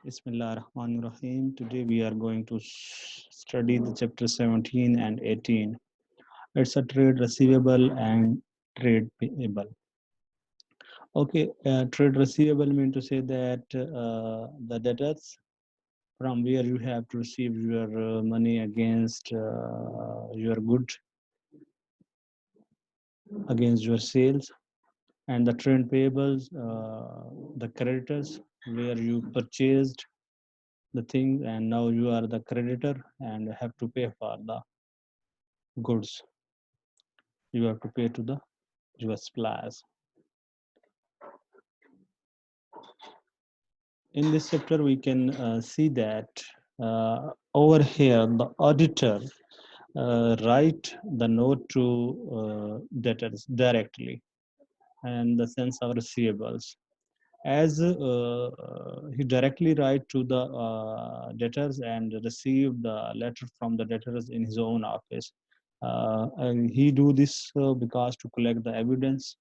Bismillah ar-Rahman ar-Rahim. Today we are going to study the chapter 17 and 18. It's a trade receivable and trade payable. Okay, trade receivable mean to say that the debtors from where you have to receive your money against your good, against your sales, and the trade payables, the creditors where you purchased the thing and now you are the creditor and have to pay for the goods you have to pay to the your suppliers. In this chapter we can see that over here the auditor write the note to debtors directly and the sense of receivables as he directly write to the debtors and receive the letter from the debtors in his own office. And he do this because to collect the evidence.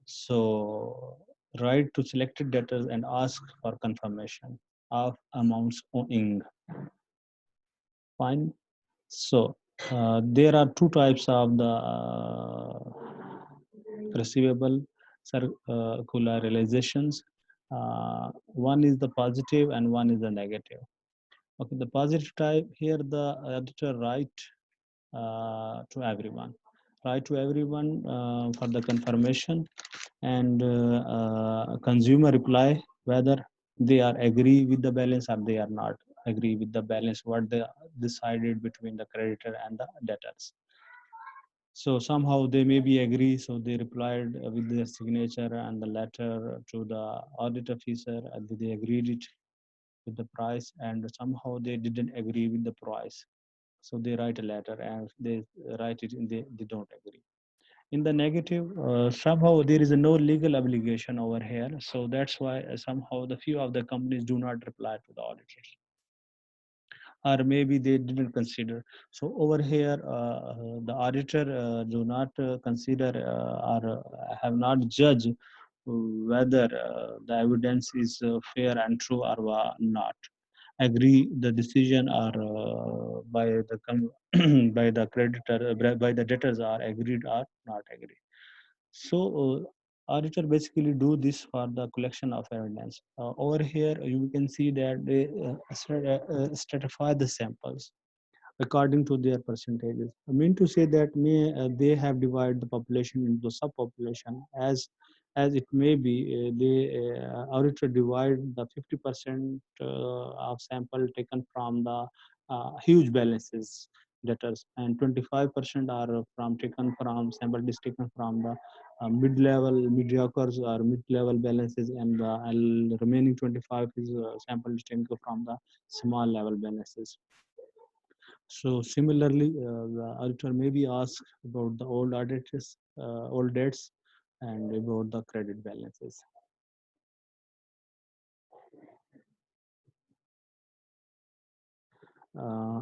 So write to selected debtors and ask for confirmation of amounts owing. Fine. So there are two types of the receivable circular realizations. One is the positive and one is the negative. Okay, the positive type here the editor write write to everyone for the confirmation, and consumer reply whether they are agree with the balance or they are not agree with the balance what they decided between the creditor and the debtors. So somehow they maybe agree, so they replied with their signature and the letter to the audit officer, and they agreed it with the price, and somehow they didn't agree with the price. So they write a letter and they write it in they don't agree. In the negative, somehow there is no legal obligation over here. So that's why somehow the few of the companies do not reply to the auditors, or maybe they didn't consider. So over here, the auditor do not consider or have not judged whether the evidence is fair and true or not. Agree the decision or by the by the creditor by the debtors are agreed or not agreed. So auditor basically do this for the collection of evidence. Over here you can see that they stratify the samples according to their percentages. I mean to say that they have divided the population into subpopulation as it may be. They auditor divide the 50% of sample taken from the huge balances debtors, and 25% are from taken from sample is taken from the mid-level mediocres or mid-level balances, and the remaining 25 is sample is taken from the small level balances. So similarly, the auditor may be asked about the old debts, and about the credit balances. Uh,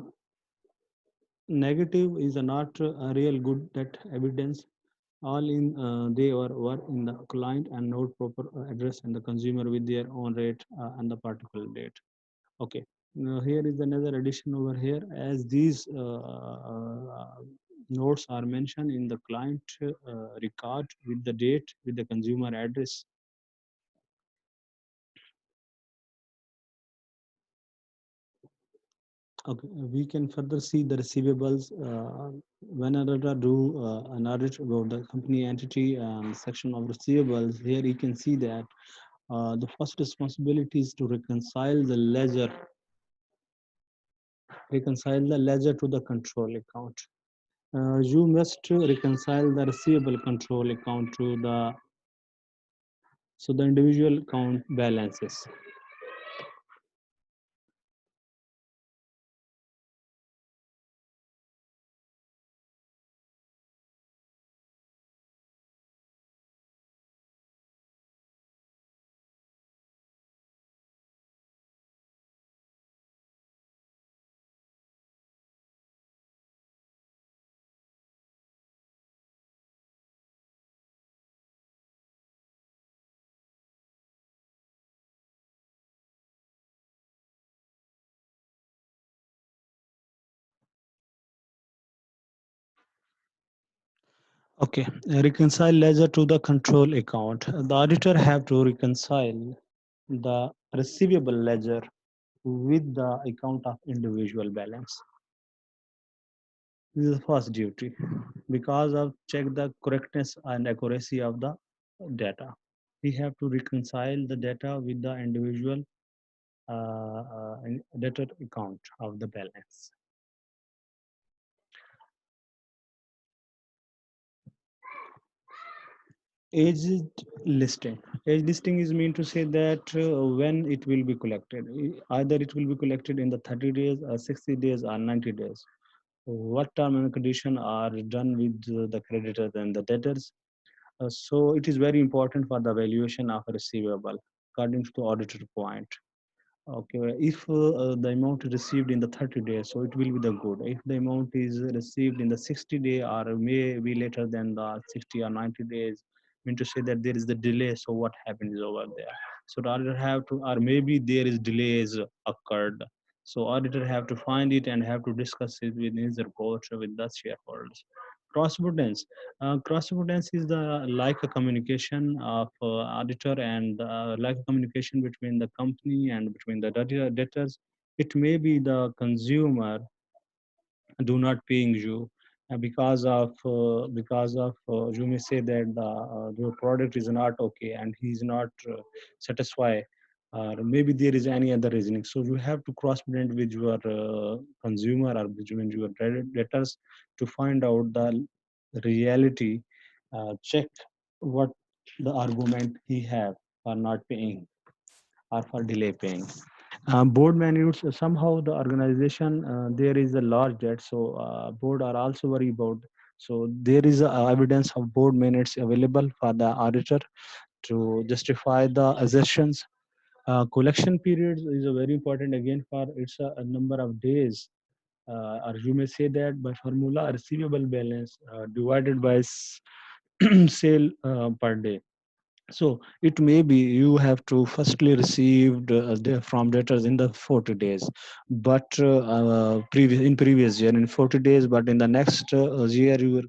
Negative is not a real good debt evidence. All in they were in the client and note proper address and the consumer with their own rate and the particular date. Okay. Now here is another addition over here, as these notes are mentioned in the client record with the date with the consumer address. Okay, we can further see the receivables when auditor do an audit about the company entity section of receivables. Here you can see that the first responsibility is to reconcile the ledger to the control account. You must reconcile the receivable control account to the individual account balances. Okay, reconcile ledger to the control account. The auditor have to reconcile the receivable ledger with the account of individual balance. This is the first duty because of check the correctness and accuracy of the data. We have to reconcile the data with the individual debtor account of the balance. Aged listing. Age listing is mean to say that when it will be collected. Either it will be collected in the 30 days or 60 days or 90 days. What term and condition are done with the creditors and the debtors. So it is very important for the valuation of a receivable according to the auditor point. Okay, if the amount is received in the 30 days, so it will be the good. If the amount is received in the 60 day or may be later than the 60 or 90 days, mean to say that there is the delay. So what happens over there? So the auditor have to, or maybe there is delays occurred. So auditor have to find it and have to discuss it with his report with the shareholders. Cross cross evidence is the like a communication of auditor and like a communication between the company and between the debtors. It may be the consumer do not paying you because of you may say that your product is not okay and he is not satisfied, or maybe there is any other reasoning. So you have to cross present with your consumer or between your debtors to find out the reality, check what the argument he have for not paying or for delay paying. Board minutes, somehow the organization there is a large debt, so board are also worried about. So there is evidence of board minutes available for the auditor to justify the assertions. Collection period is a very important again for it's a number of days, or you may say that by formula receivable balance divided by sale per day. So it may be you have to firstly received from debtors in the 40 days, but previous in previous year in 40 days, but in the next year you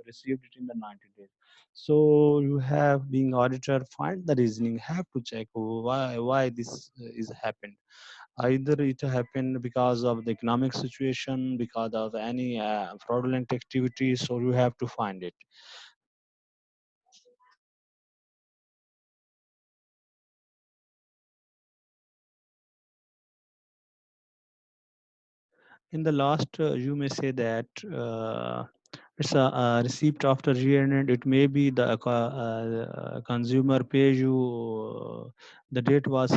received it in the 90 days. So you have being auditor find the reasoning, have to check why this is happened. Either it happened because of the economic situation, because of any fraudulent activity. So you have to find it. In the last, you may say that it's a receipt after year end. It may be the consumer pays you. The date was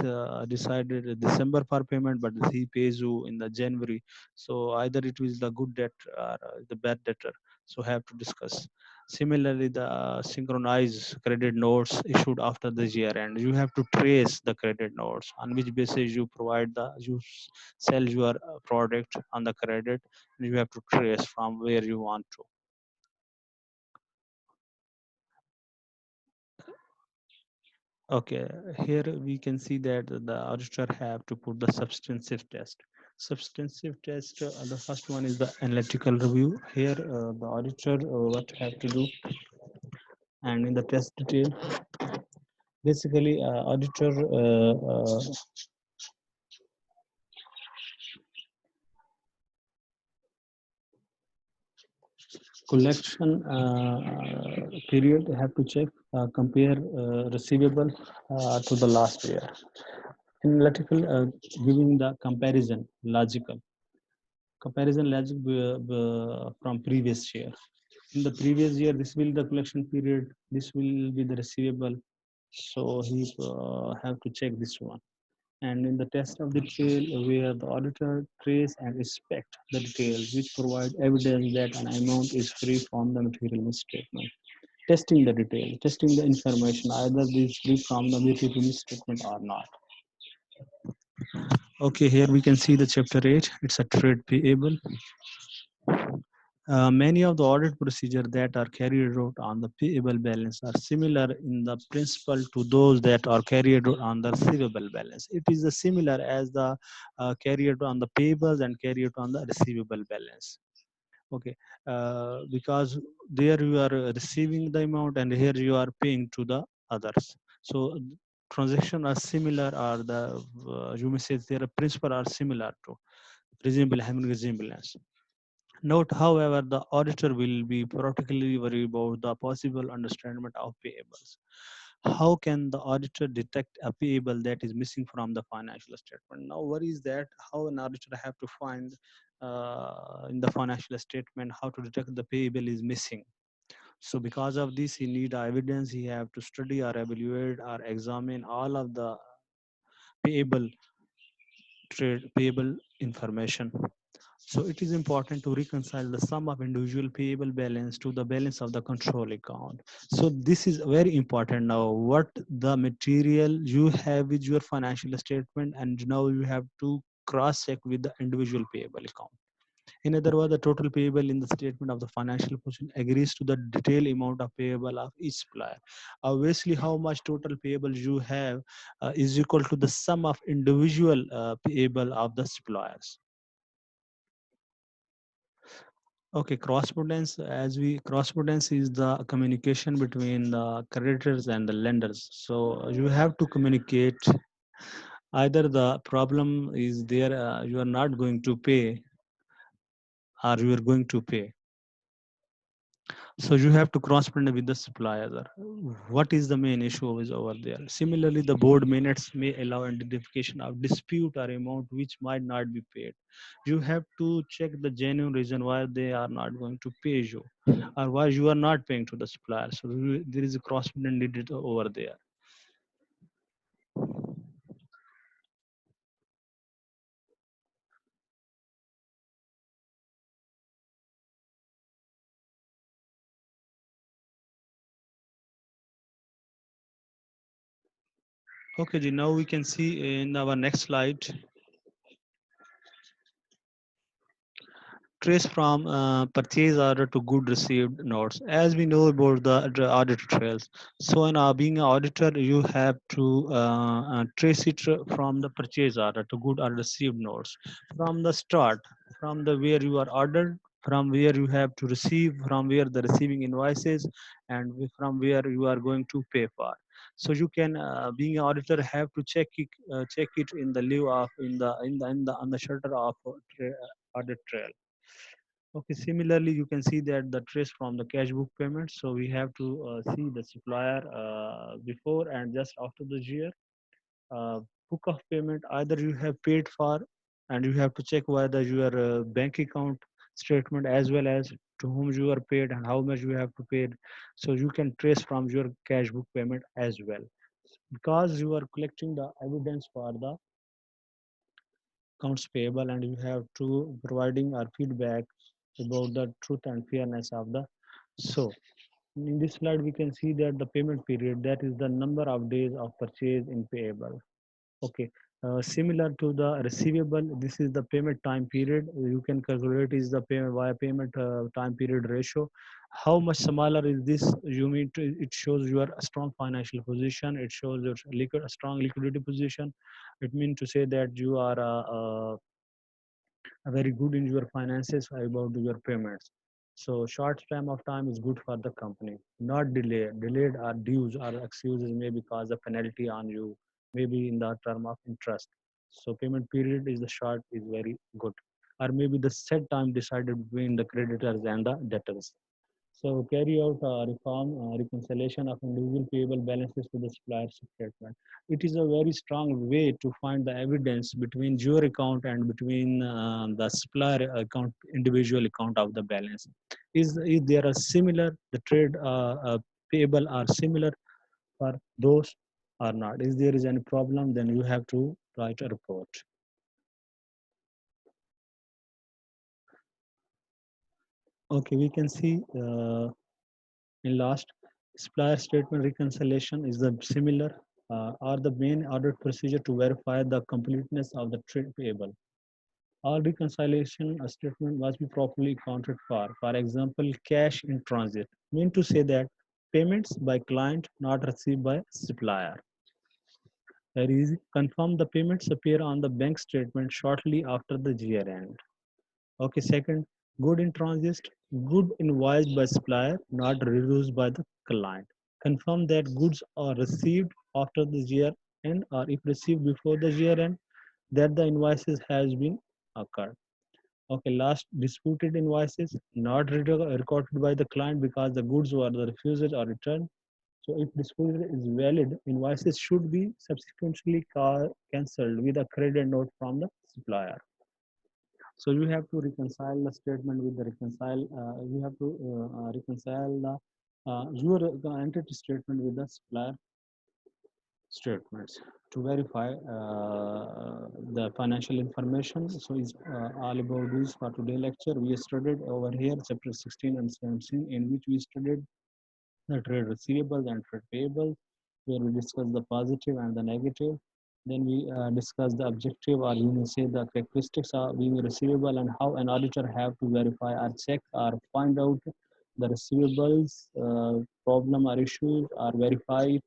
decided December for payment, but he pays you in the January. So either it is the good debt or the bad debtor. So have to discuss. Similarly, the synchronized credit notes issued after the year end. You have to trace the credit notes on which basis you provide the sell your product on the credit. You have to trace from where you want to. Okay, here we can see that the auditor have to put the substantive test. Substantive test, the first one is the analytical review. Here, the auditor what have to do, and in the test detail, basically, auditor collection period have to check, compare receivable to the last year. Analytical, giving the comparison logic from previous year. In the previous year, this will the collection period, this will be the receivable. So he have to check this one. And in the test of the detail, where the auditor trace and inspect the details which provide evidence that an amount is free from the material misstatement. Testing the detail, testing the information, either this free from the material misstatement or not. Okay, here we can see the chapter 8. It's a trade payable. Many of the audit procedures that are carried out on the payable balance are similar in the principle to those that are carried out on the receivable balance. It is similar as the carried on the payables and carried on the receivable balance. Okay, because there you are receiving the amount and here you are paying to the others. So transaction are similar, or the you may say their principle are similar to reasonable having reasonableness. Note, however, the auditor will be particularly worried about the possible understatement of payables. How can the auditor detect a payable that is missing from the financial statement? Now, what is that? How an auditor have to find in the financial statement how to detect the payable is missing? So, because of this, he need evidence. He have to study or evaluate or examine all of the payable trade payable information. So it is important to reconcile the sum of individual payable balance to the balance of the control account. So this is very important now. What the material you have with your financial statement, and now you have to cross check with the individual payable account. In other words, the total payable in the statement of the financial position agrees to the detailed amount of payable of each supplier. Obviously, how much total payable you have is equal to the sum of individual payable of the suppliers. Okay, correspondence, as we correspondence is the communication between the creditors and the lenders. So you have to communicate either the problem is there, you are not going to pay, or you are going to pay. So you have to correspond with the supplier. What is the main issue is over there? Similarly, the board minutes may allow identification of dispute or amount which might not be paid. You have to check the genuine reason why they are not going to pay you, or why you are not paying to the supplier. So there is a correspondence needed over there. Okay, Ji, now we can see in our next slide. Trace from purchase order to good received notes. As we know about the audit trails, so in being an auditor, you have to trace it from the purchase order to good or received notes from the start, from the where you are ordered, from where you have to receive, from where the receiving invoices, and from where you are going to pay for. So you can, being an auditor, have to check it in the lieu of in the on the shutter of audit trail. Okay, similarly, you can see that the trace from the cash book payment. So we have to see the supplier before and just after the year. Book of payment, either you have paid for, and you have to check whether your bank account statement as well as to whom you are paid and how much you have to pay. So you can trace from your cash book payment as well, because you are collecting the evidence for the accounts payable, and you have to providing our feedback about the truth and fairness of the. So in this slide we can see that the payment period, that is the number of days of purchase in payable. Okay, similar to the receivable, this is the payment time period. You can calculate is the payment via payment time period ratio. How much smaller is this? You mean to, it shows your strong financial position. It shows your strong liquidity position. It means to say that you are very good in your finances about your payments. So short span of time is good for the company, not delay. Delayed or dues or excuses may cause a penalty on you, maybe in the term of interest. So payment period is the short is very good, or maybe the set time decided between the creditors and the debtors. So carry out reform, reconciliation of individual payable balances to the supplier statement. It is a very strong way to find the evidence between your account and between the supplier account, individual account of the balance. Is there a similar, the trade payable are similar for those or not? If there is any problem, then you have to write a report. Okay, we can see in last, supplier statement reconciliation is the similar or the main audit procedure to verify the completeness of the trade payable. All reconciliation statement must be properly accounted for. For example, cash in transit mean to say that payments by client not received by supplier. That is, confirm the payments appear on the bank statement shortly after the year end. Okay, second, Good in transit, good invoiced by supplier, not reduced by the client. Confirm that goods are received after the year end, or if received before the year end, that the invoices has been occurred. Okay, last, disputed invoices not recorded by the client because the goods were the refused or returned. So if disputed is valid, invoices should be subsequently cancelled with a credit note from the supplier. So you have to reconcile the statement with the reconcile. You have to reconcile the your entity statement with the supplier statements to verify the financial information. So it's all about this for today lecture. We studied over here chapter 16 and 17, in which we studied the trade receivables and trade payables, where we discuss the positive and the negative. Then we discuss the objective, or you may say the characteristics of being receivable, and how an auditor have to verify or check or find out the receivables problem or issues, or verified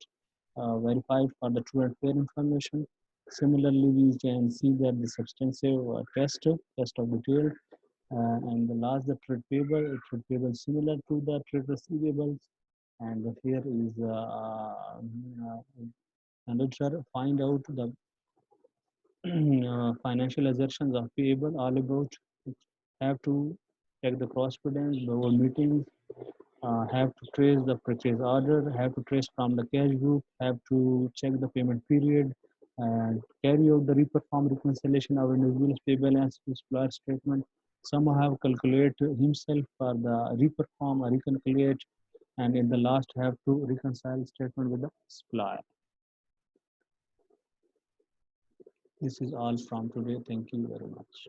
for the true and fair information. Similarly, we can see that the substantive test of detail, and the last, the trade payable similar to the trade receivables. And here is auditor find out the financial assertions of payable, all about have to check the correspondence, the whole meetings, have to trace the purchase order, have to trace from the cash group, have to check the payment period, and carry out the reperform reconciliation of individual's pay balance to supplier statement. Some have calculate himself for the reperform or recalculate, and in the last have to reconcile statement with the supplier. This is all from today. Thank you very much.